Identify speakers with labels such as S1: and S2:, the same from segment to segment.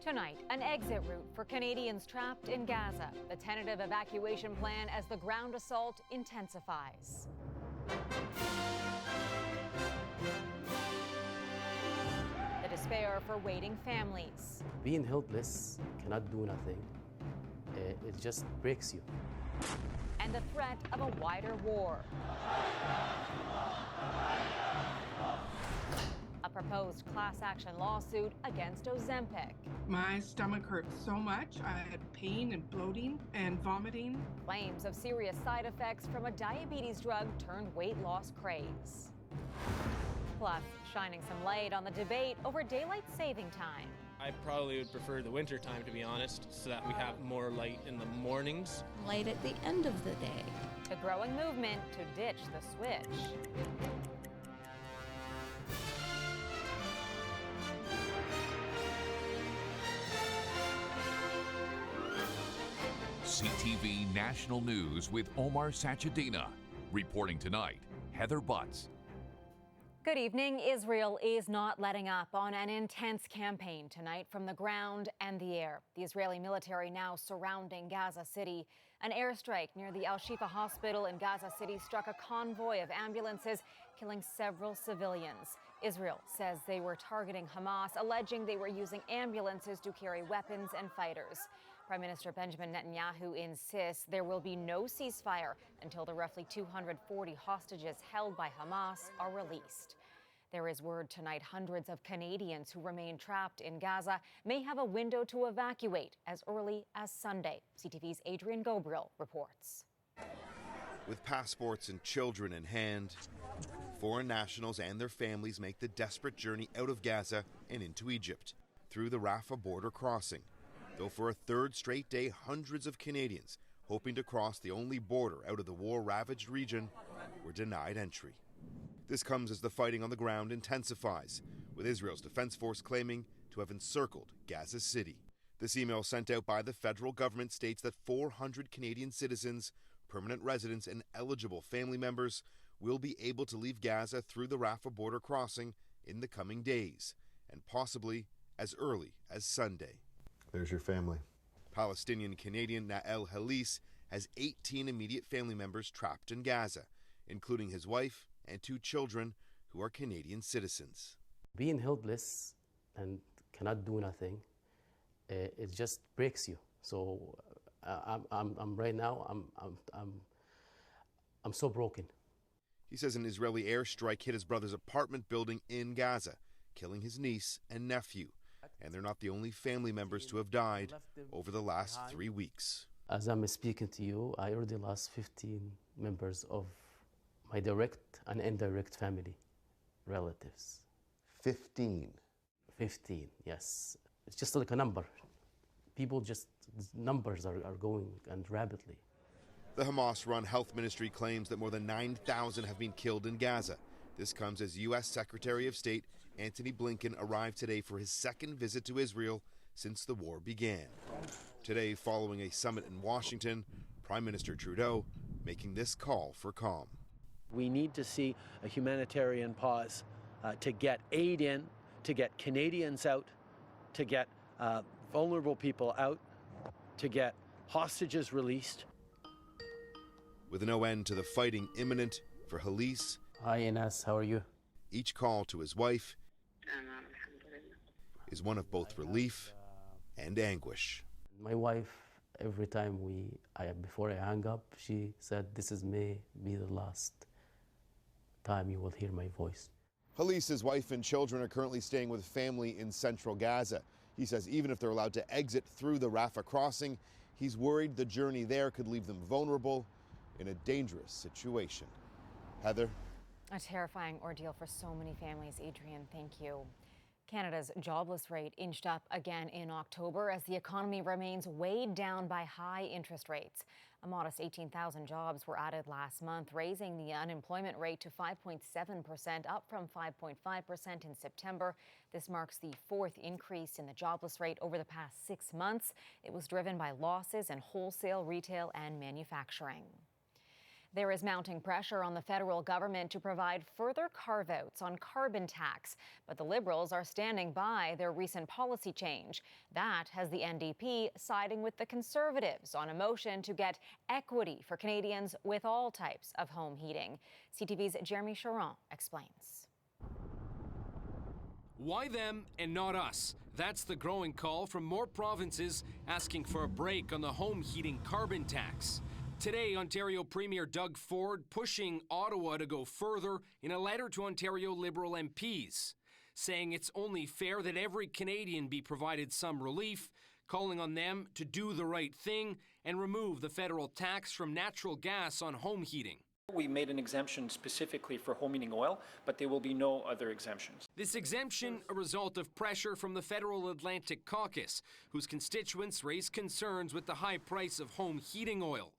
S1: Tonight, an exit route for Canadians trapped in Gaza. The tentative evacuation plan as the ground assault intensifies. The despair for waiting families.
S2: Being helpless, cannot do nothing, it just breaks you.
S1: And the threat of a wider war. A proposed class action lawsuit against Ozempic.
S3: My stomach hurt so much. I had pain and bloating and vomiting.
S1: Claims of serious side effects from a diabetes drug turned weight loss craze. Plus, shining some light on the debate over daylight saving time.
S4: I probably would prefer the winter time, to be honest, so that we have more light in the mornings.
S5: Light at the end of the day.
S1: The growing movement to ditch the switch.
S6: CTV National News with Omar Sachedina. Reporting tonight, Heather Butts.
S1: Good evening. Israel is not letting up on an intense campaign tonight from the ground and the air. The Israeli military now surrounding Gaza City. An airstrike near the Al-Shifa hospital in Gaza City struck a convoy of ambulances, killing several civilians. Israel says they were targeting Hamas, alleging they were using ambulances to carry weapons and fighters. Prime Minister Benjamin Netanyahu insists there will be no ceasefire until the roughly 240 hostages held by Hamas are released. There is word tonight hundreds of Canadians who remain trapped in Gaza may have a window to evacuate as early as Sunday. CTV's Adrian Gobriel reports.
S7: With passports and children in hand, foreign nationals and their families make the desperate journey out of Gaza and into Egypt through the Rafah border crossing. Though for a third straight day, hundreds of Canadians hoping to cross the only border out of the war-ravaged region were denied entry. This comes as the fighting on the ground intensifies, with Israel's Defense Force claiming to have encircled Gaza City. This email sent out by the federal government states that 400 Canadian citizens, permanent residents, and eligible family members will be able to leave Gaza through the Rafah border crossing in the coming days, and possibly as early as Sunday.
S8: There's your family.
S7: Palestinian Canadian Nael Halis has 18 immediate family members trapped in Gaza, including his wife and 2 children who are Canadian citizens.
S2: Being helpless and cannot do nothing, it just breaks you. So I'm right now, I'm so broken.
S7: He says an Israeli airstrike hit his brother's apartment building in Gaza, killing his niece and nephew. And they're not the only family members to have died over the last 3 weeks.
S2: As I'm speaking to you, I already lost 15 members of my direct and indirect family, relatives.
S8: 15?
S2: 15, yes. It's just like a number. People just, numbers are going and rapidly.
S7: The Hamas-run health ministry claims that more than 9,000 have been killed in Gaza. This comes as U.S. Secretary of State Antony Blinken arrived today for his second visit to Israel since the war began. Today, following a summit in Washington, Prime Minister Trudeau making this call for calm.
S9: We need to see a humanitarian pause to get aid in, to get Canadians out, to get vulnerable people out, to get hostages released.
S7: With no end to the fighting imminent for Halis.
S2: Hi Ines, how are you?
S7: Each call to his wife is one of both relief and anguish.
S2: My wife, every time before I hang up, she said, "This may be the last time you will hear my voice."
S7: Halis's wife and children are currently staying with family in central Gaza. He says even if they're allowed to exit through the Rafah crossing, he's worried the journey there could leave them vulnerable in a dangerous situation. Heather?
S1: A terrifying ordeal for so many families. Adrian, thank you. Canada's jobless rate inched up again in October as the economy remains weighed down by high interest rates. A modest 18,000 jobs were added last month, raising the unemployment rate to 5.7%, up from 5.5% in September. This marks the 4th increase in the jobless rate over the past 6 months. It was driven by losses in wholesale, retail, and manufacturing. There is mounting pressure on the federal government to provide further carve-outs on carbon tax, but the Liberals are standing by their recent policy change. That has the NDP siding with the Conservatives on a motion to get equity for Canadians with all types of home heating. CTV's Jeremy Charon explains.
S10: Why them and not us? That's the growing call from more provinces asking for a break on the home heating carbon tax. Today, Ontario Premier Doug Ford pushing Ottawa to go further in a letter to Ontario Liberal MPs, saying it's only fair that every Canadian be provided some relief, calling on them to do the right thing and remove the federal tax from natural gas on home heating.
S11: We made an exemption specifically for home heating oil, but there will be no other exemptions.
S10: This exemption, a result of pressure from the Federal Atlantic Caucus, whose constituents raised concerns with the high price of home heating oil.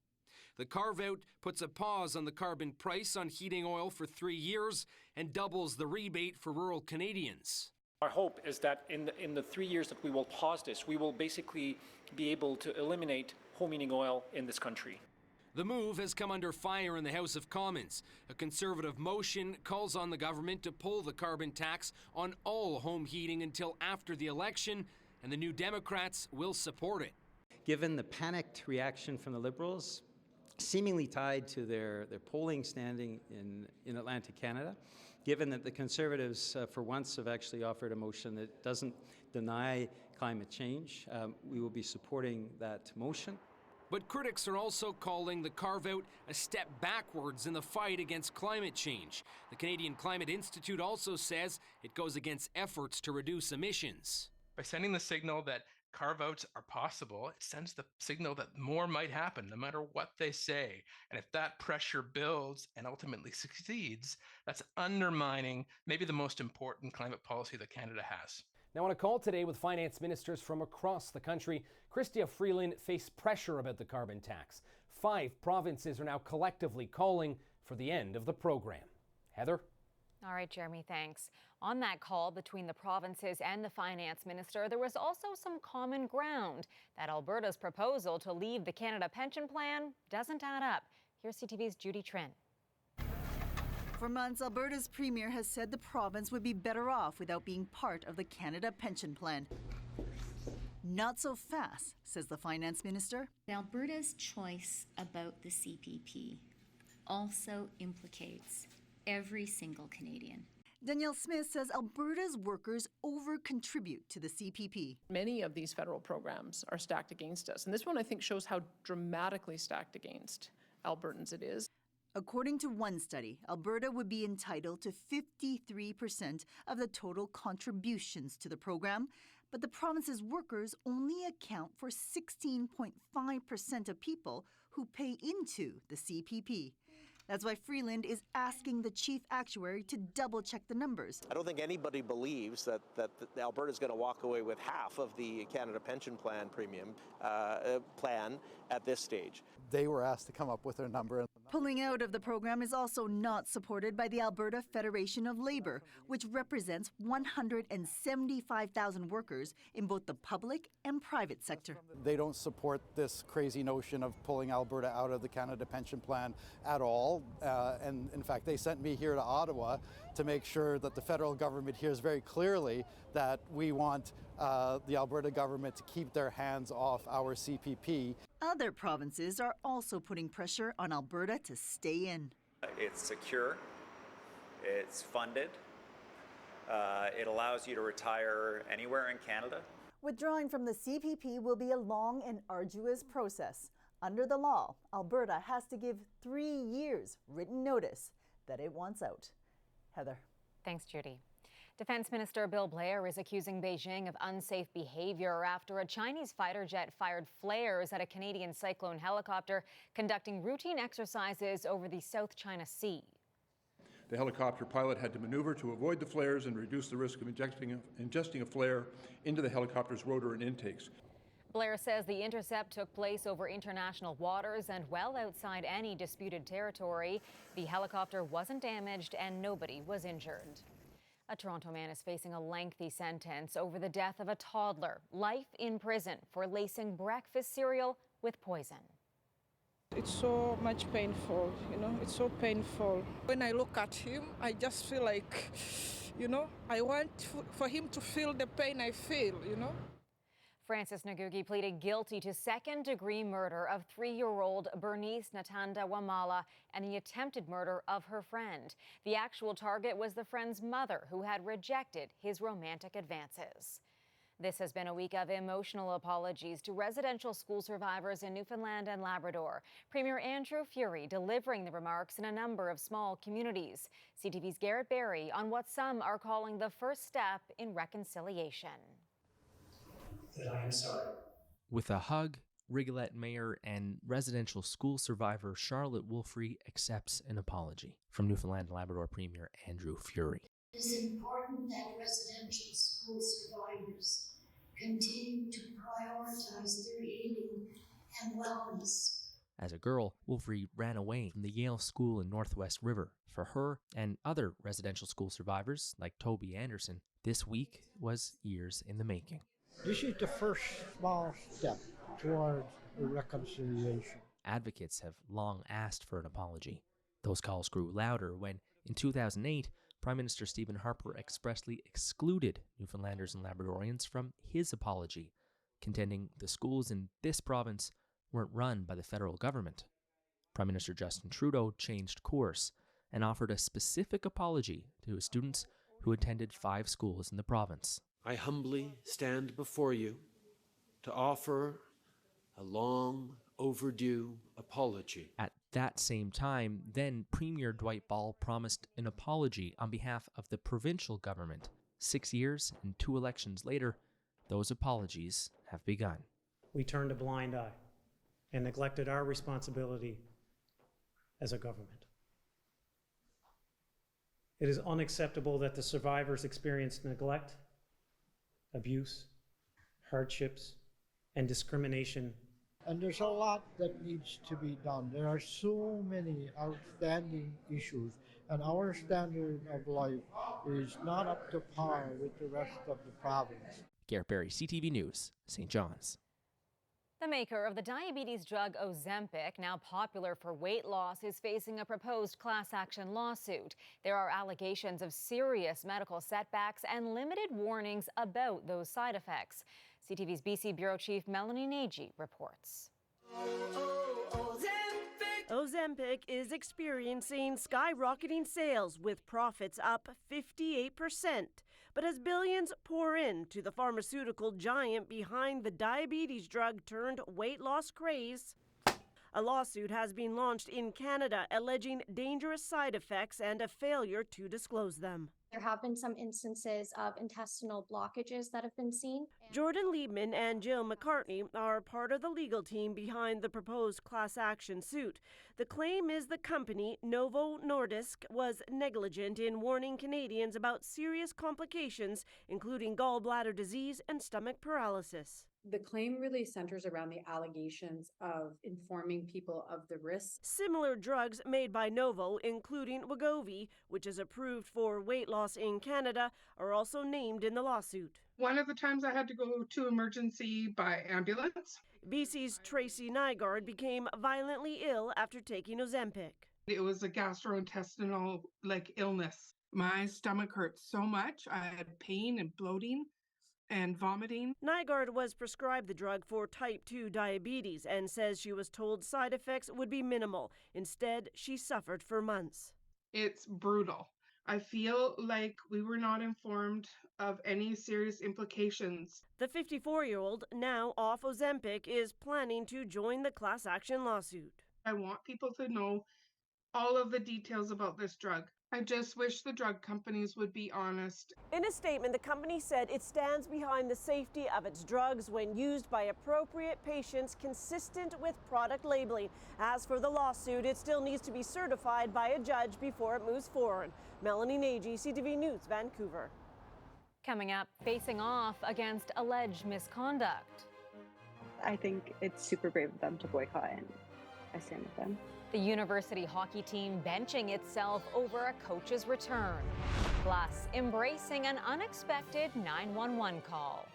S10: The carve-out puts a pause on the carbon price on heating oil for 3 years and doubles the rebate for rural Canadians.
S11: Our hope is that in the 3 years that we will pause this, we will basically be able to eliminate home heating oil in this country.
S10: The move has come under fire in the House of Commons. A Conservative motion calls on the government to pull the carbon tax on all home heating until after the election, and the New Democrats will support it.
S12: Given the panicked reaction from the Liberals, seemingly tied to their polling standing in Atlantic Canada, given that the Conservatives for once have actually offered a motion that doesn't deny climate change, we will be supporting that motion.
S10: But critics are also calling the carve-out a step backwards in the fight against climate change. The Canadian Climate Institute also says it goes against efforts to reduce emissions.
S13: By sending the signal that carve-outs are possible, it sends the signal that more might happen no matter what they say. And if that pressure builds and ultimately succeeds, that's undermining maybe the most important climate policy that Canada has.
S14: Now, on a call today with finance ministers from across the country, Chrystia Freeland faced pressure about the carbon tax. 5 provinces are now collectively calling for the end of the program. Heather?
S1: All right, Jeremy, thanks. On that call between the provinces and the finance minister, there was also some common ground that Alberta's proposal to leave the Canada Pension Plan doesn't add up. Here's CTV's Judy Trinh.
S15: For months, Alberta's premier has said the province would be better off without being part of the Canada Pension Plan. Not so fast, says the finance minister.
S5: Alberta's choice about the CPP also implicates every single Canadian.
S15: Danielle Smith says Alberta's workers over-contribute to the CPP.
S16: Many of these federal programs are stacked against us, and this one I think shows how dramatically stacked against Albertans it is.
S15: According to one study, Alberta would be entitled to 53% of the total contributions to the program, but the province's workers only account for 16.5% of people who pay into the CPP. That's why Freeland is asking the chief actuary to double-check the numbers.
S17: I don't think anybody believes that Alberta is going to walk away with half of the Canada Pension Plan premium plan at this stage.
S18: They were asked to come up with their number.
S15: Pulling out of the program is also not supported by the Alberta Federation of Labour, which represents 175,000 workers in both the public and private sector.
S18: They don't support this crazy notion of pulling Alberta out of the Canada Pension Plan at all. And in fact, they sent me here to Ottawa to make sure that the federal government hears very clearly that we want the Alberta government to keep their hands off our CPP.
S15: Other provinces are also putting pressure on Alberta to stay in.
S19: It's secure, it's funded, it allows you to retire anywhere in Canada.
S15: Withdrawing from the CPP will be a long and arduous process. Under the law, Alberta has to give 3 years written notice that it wants out. Heather.
S1: Thanks, Judy. Defense Minister Bill Blair is accusing Beijing of unsafe behavior after a Chinese fighter jet fired flares at a Canadian Cyclone helicopter conducting routine exercises over the South China Sea.
S20: The helicopter pilot had to maneuver to avoid the flares and reduce the risk of ingesting a flare into the helicopter's rotor and intakes.
S1: Blair says the intercept took place over international waters and well outside any disputed territory. The helicopter wasn't damaged and nobody was injured. A Toronto man is facing a lengthy sentence over the death of a toddler. Life in prison for lacing breakfast cereal with poison.
S21: It's so much painful, it's so painful. When I look at him, I just feel like, I want for him to feel the pain I feel,
S1: Francis Ngugi pleaded guilty to second-degree murder of 3-year-old Bernice Natanda Wamala and the attempted murder of her friend. The actual target was the friend's mother, who had rejected his romantic advances. This has been a week of emotional apologies to residential school survivors in Newfoundland and Labrador. Premier Andrew Furey delivering the remarks in a number of small communities. CTV's Garrett Barry on what some are calling the first step in reconciliation.
S22: That I am sorry.
S23: With a hug, Rigolette Mayor and residential school survivor Charlotte Wolfrey accepts an apology from Newfoundland and Labrador Premier Andrew Furey.
S22: It is important that residential school survivors continue to prioritize their healing and wellness.
S23: As a girl, Wolfrey ran away from the Yale School in Northwest River. For her and other residential school survivors, like Toby Anderson, this week was years in the making.
S24: This is the first small step toward a reconciliation.
S23: Advocates have long asked for an apology. Those calls grew louder when, in 2008, Prime Minister Stephen Harper expressly excluded Newfoundlanders and Labradorians from his apology, contending the schools in this province weren't run by the federal government. Prime Minister Justin Trudeau changed course and offered a specific apology to his students who attended 5 schools in the province.
S9: I humbly stand before you to offer a long overdue apology.
S23: At that same time, then Premier Dwight Ball promised an apology on behalf of the provincial government. 6 years and 2 elections later, those apologies have begun.
S22: We turned a blind eye and neglected our responsibility as a government. It is unacceptable that the survivors experienced neglect, abuse, hardships, and discrimination.
S24: And there's a lot that needs to be done. There are so many outstanding issues, and our standard of life is not up to par with the rest of the province.
S23: Garrett Barry, CTV News, St. John's.
S1: The maker of the diabetes drug Ozempic, now popular for weight loss, is facing a proposed class action lawsuit. There are allegations of serious medical setbacks and limited warnings about those side effects. CTV's BC Bureau Chief Melanie Nagy reports.
S25: Ozempic is experiencing skyrocketing sales with profits up 58%. But as billions pour into the pharmaceutical giant behind the diabetes drug turned weight loss craze, a lawsuit has been launched in Canada alleging dangerous side effects and a failure to disclose them.
S26: There have been some instances of intestinal blockages that have been seen.
S25: Jordan Liebman and Jill McCartney are part of the legal team behind the proposed class action suit. The claim is the company, Novo Nordisk, was negligent in warning Canadians about serious complications, including gallbladder disease and stomach paralysis.
S27: The claim really centers around the allegations of informing people of the risks.
S25: Similar drugs made by Novo, including Wegovy, which is approved for weight loss in Canada, are also named in the lawsuit.
S3: One of the times I had to go to emergency by ambulance.
S25: BC's Tracy Nygaard became violently ill after taking Ozempic.
S3: It was a gastrointestinal illness. My stomach hurt so much. I had pain and bloating and vomiting.
S25: Nygaard was prescribed the drug for type 2 diabetes and says she was told side effects would be minimal. Instead, she suffered for months.
S3: It's brutal. I feel like we were not informed of any serious implications.
S25: The 54-year-old, now off Ozempic, is planning to join the class action lawsuit.
S3: I want people to know all of the details about this drug. I just wish the drug companies would be honest.
S25: In a statement, the company said it stands behind the safety of its drugs when used by appropriate patients consistent with product labeling. As for the lawsuit, it still needs to be certified by a judge before it moves forward. Melanie Nagy, CTV News, Vancouver.
S1: Coming up, facing off against alleged misconduct.
S28: I think it's super brave of them to boycott, and I stand with them.
S1: The university hockey team benching itself over a coach's return. Plus, embracing an unexpected 911 call.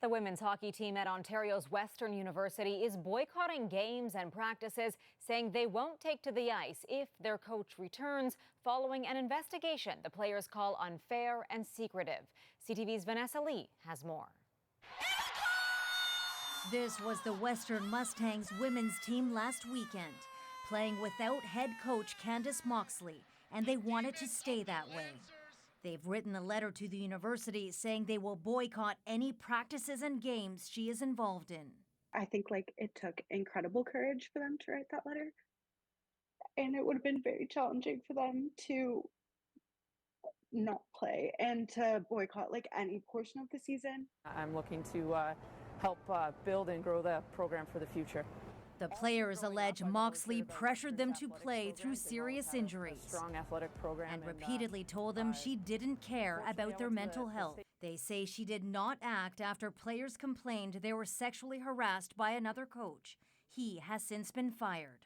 S1: The women's hockey team at Ontario's Western University is boycotting games and practices, saying they won't take to the ice if their coach returns following an investigation the players call unfair and secretive. CTV's Vanessa Lee has more.
S2: This was the Western Mustangs women's team last weekend, playing without head coach Candace Moxley, and they wanted to stay that way. They've written a letter to the university saying they will boycott any practices and games she is involved in.
S28: I think it took incredible courage for them to write that letter. And it would have been very challenging for them to not play and to boycott any portion of the season.
S4: I'm looking to help build and grow the program for the future.
S2: The players allege Moxley pressured them to play through serious injuries.
S4: Strong athletic program
S2: and repeatedly told them she didn't care about their mental health. They say she did not act after players complained they were sexually harassed by another coach. He has since been fired.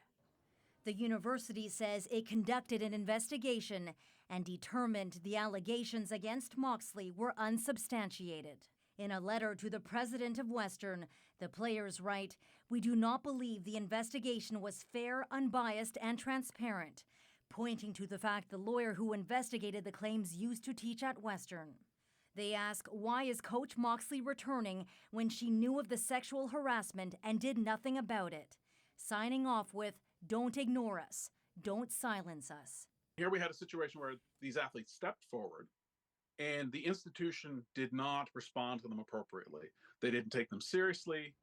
S2: The university says it conducted an investigation and determined the allegations against Moxley were unsubstantiated. In a letter to the president of Western, the players write, "We do not believe the investigation was fair, unbiased, and transparent," pointing to the fact the lawyer who investigated the claims used to teach at Western. They ask, why is Coach Moxley returning when she knew of the sexual harassment and did nothing about it? Signing off with, "Don't ignore us. Don't silence us."
S6: Here we had a situation where these athletes stepped forward and the institution did not respond to them appropriately. They didn't take them seriously.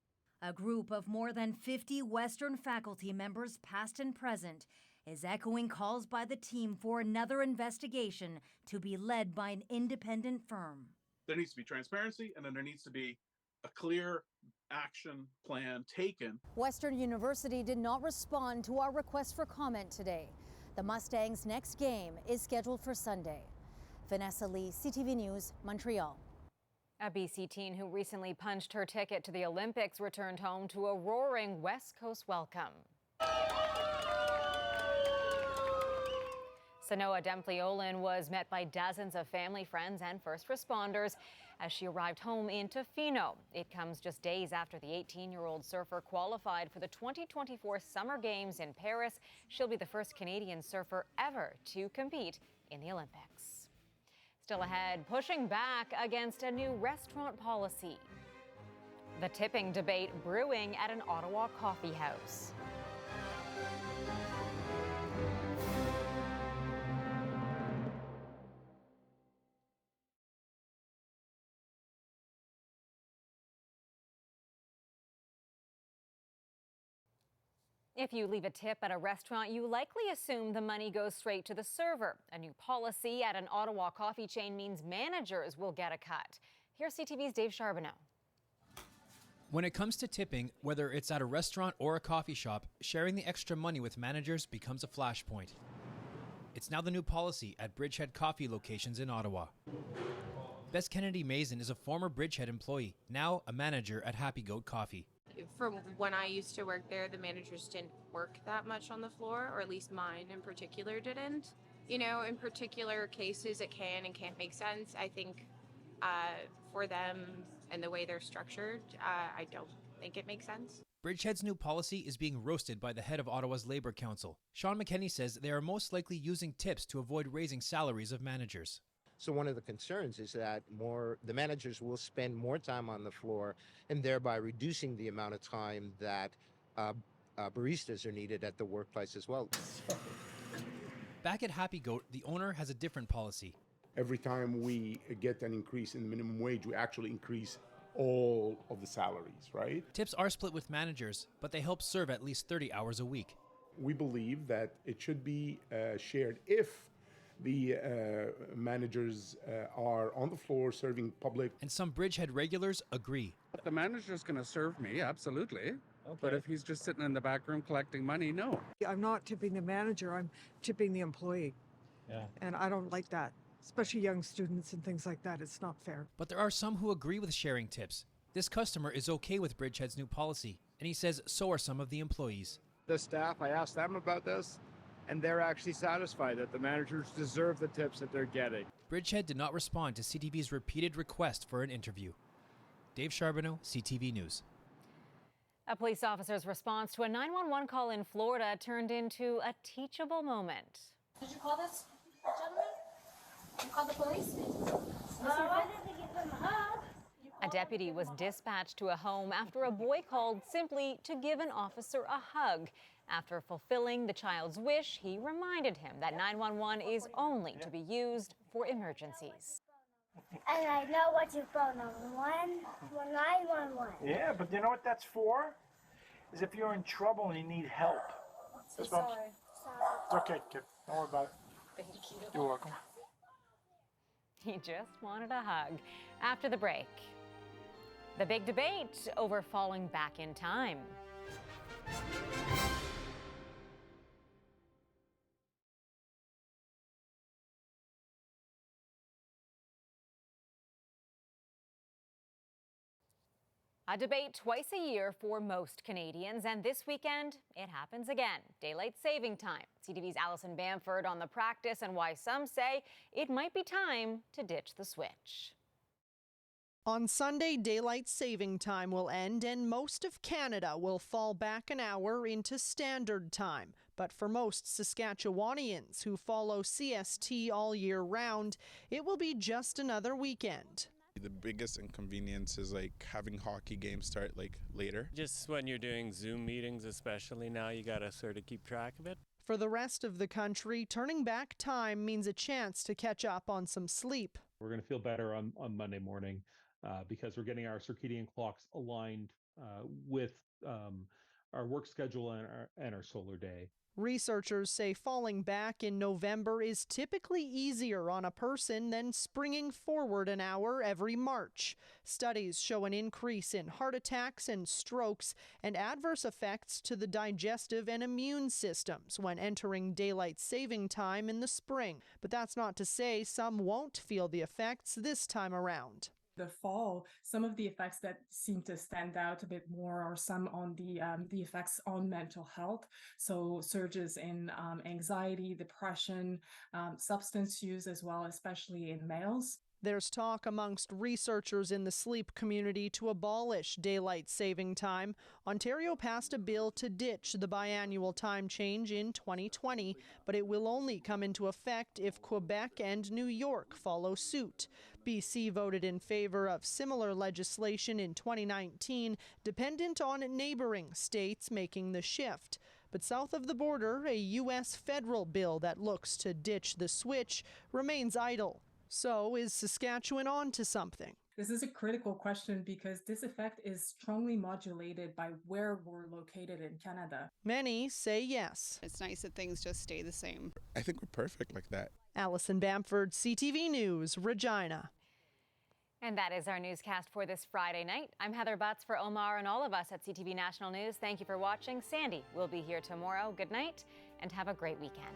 S2: A group of more than 50 Western faculty members, past and present, is echoing calls by the team for another investigation to be led by an independent firm.
S6: There needs to be transparency, and then there needs to be a clear action plan taken.
S2: Western University did not respond to our request for comment today. The Mustangs' next game is scheduled for Sunday. Vanessa Lee, CTV News, Montreal.
S1: A BC teen who recently punched her ticket to the Olympics returned home to a roaring West Coast welcome. Sanoa Dempleolin was met by dozens of family, friends, and first responders as she arrived home in Tofino. It comes just days after the 18-year-old surfer qualified for the 2024 Summer Games in Paris. She'll be the first Canadian surfer ever to compete in the Olympics. Still ahead, pushing back against a new restaurant policy. The tipping debate brewing at an Ottawa coffee house. If you leave a tip at a restaurant, you likely assume the money goes straight to the server. A new policy at an Ottawa coffee chain means managers will get a cut. Here's CTV's Dave Charbonneau.
S7: When it comes to tipping, whether it's at a restaurant or a coffee shop, sharing the extra money with managers becomes a flashpoint. It's now the new policy at Bridgehead coffee locations in Ottawa. Bess Kennedy Mason is a former Bridgehead employee, now a manager at Happy Goat Coffee.
S8: From when I used to work there, the managers didn't work that much on the floor, or at least mine in particular didn't. You know, in particular cases, it can and can't make sense. I think for them and the way they're structured, I don't think it makes sense.
S7: Bridgehead's new policy is being roasted by the head of Ottawa's Labour Council. Sean McKenney says they are most likely using tips to avoid raising salaries of managers.
S10: So one of the concerns is that the managers will spend more time on the floor and thereby reducing the amount of time that baristas are needed at the workplace as well.
S7: Back at Happy Goat, the owner has a different policy.
S11: Every time we get an increase in the minimum wage, we actually increase all of the salaries, right?
S7: Tips are split with managers, but they help serve at least 30 hours a week.
S11: We believe that it should be shared if the managers are on the floor serving public.
S7: And some Bridgehead regulars agree.
S12: The manager's going to serve me, absolutely. Okay. But if he's just sitting in the back room collecting money, no.
S29: I'm not tipping the manager, I'm tipping the employee. Yeah. And I don't like that, especially young students and things like that. It's not fair.
S7: But there are some who agree with sharing tips. This customer is okay with Bridgehead's new policy, and he says so are some of the employees.
S30: The staff, I asked them about this, and they're actually satisfied that the managers deserve the tips that they're getting.
S7: Bridgehead did not respond to CTV's repeated request for an interview. Dave Charbonneau, CTV News.
S1: A police officer's response to a 911 call in Florida turned into a teachable moment.
S5: Did you call this gentleman? You called the police? Why did they give him a hug?
S1: A deputy was dispatched to a home after a boy called simply to give an officer a hug. After fulfilling the child's wish, he reminded him that 911 is only to be used for emergencies.
S5: And I know what your phone number 911.
S13: Yeah, but you know what that's for? Is if you're in trouble and you need help.
S5: So sorry.
S13: It's okay, kid. Don't worry about it.
S5: Thank you.
S13: You're welcome.
S1: He just wanted a hug. After the break, the big debate over falling back in time. A debate twice a year for most Canadians, and this weekend it happens again. Daylight saving time. CTV's Alison Bamford on the practice and why some say it might be time to ditch the switch.
S14: On Sunday, daylight saving time will end and most of Canada will fall back an hour into standard time. But for most Saskatchewanians who follow CST all year round, it will be just another weekend.
S15: The biggest inconvenience is like having hockey games start like later.
S16: Just when you're doing Zoom meetings, especially now, you gotta sort of keep track of it.
S14: For the rest of the country, turning back time means a chance to catch up on some sleep.
S17: We're going to feel better on Monday morning because we're getting our circadian clocks aligned with our work schedule and our solar day.
S14: Researchers say falling back in November is typically easier on a person than springing forward an hour every March. Studies show an increase in heart attacks and strokes and adverse effects to the digestive and immune systems when entering daylight saving time in the spring. But that's not to say some won't feel the effects this time around.
S18: The fall, some of the effects that seem to stand out a bit more are some on the effects on mental health. So surges in anxiety, depression, substance use as well, especially in males.
S14: There's talk amongst researchers in the sleep community to abolish daylight saving time. Ontario passed a bill to ditch the biannual time change in 2020, but it will only come into effect if Quebec and New York follow suit. BC voted in favor of similar legislation in 2019, dependent on neighboring states making the shift. But south of the border, a U.S. federal bill that looks to ditch the switch remains idle. So is Saskatchewan on to something?
S18: This is a critical question because this effect is strongly modulated by where we're located in Canada.
S14: Many say yes.
S19: It's nice that things just stay the same.
S15: I think we're perfect like that.
S14: Alison Bamford, CTV News, Regina.
S1: And that is our newscast for this Friday night. I'm Heather Butts for Omar and all of us at CTV National News. Thank you for watching. Sandy will be here tomorrow. Good night and have a great weekend.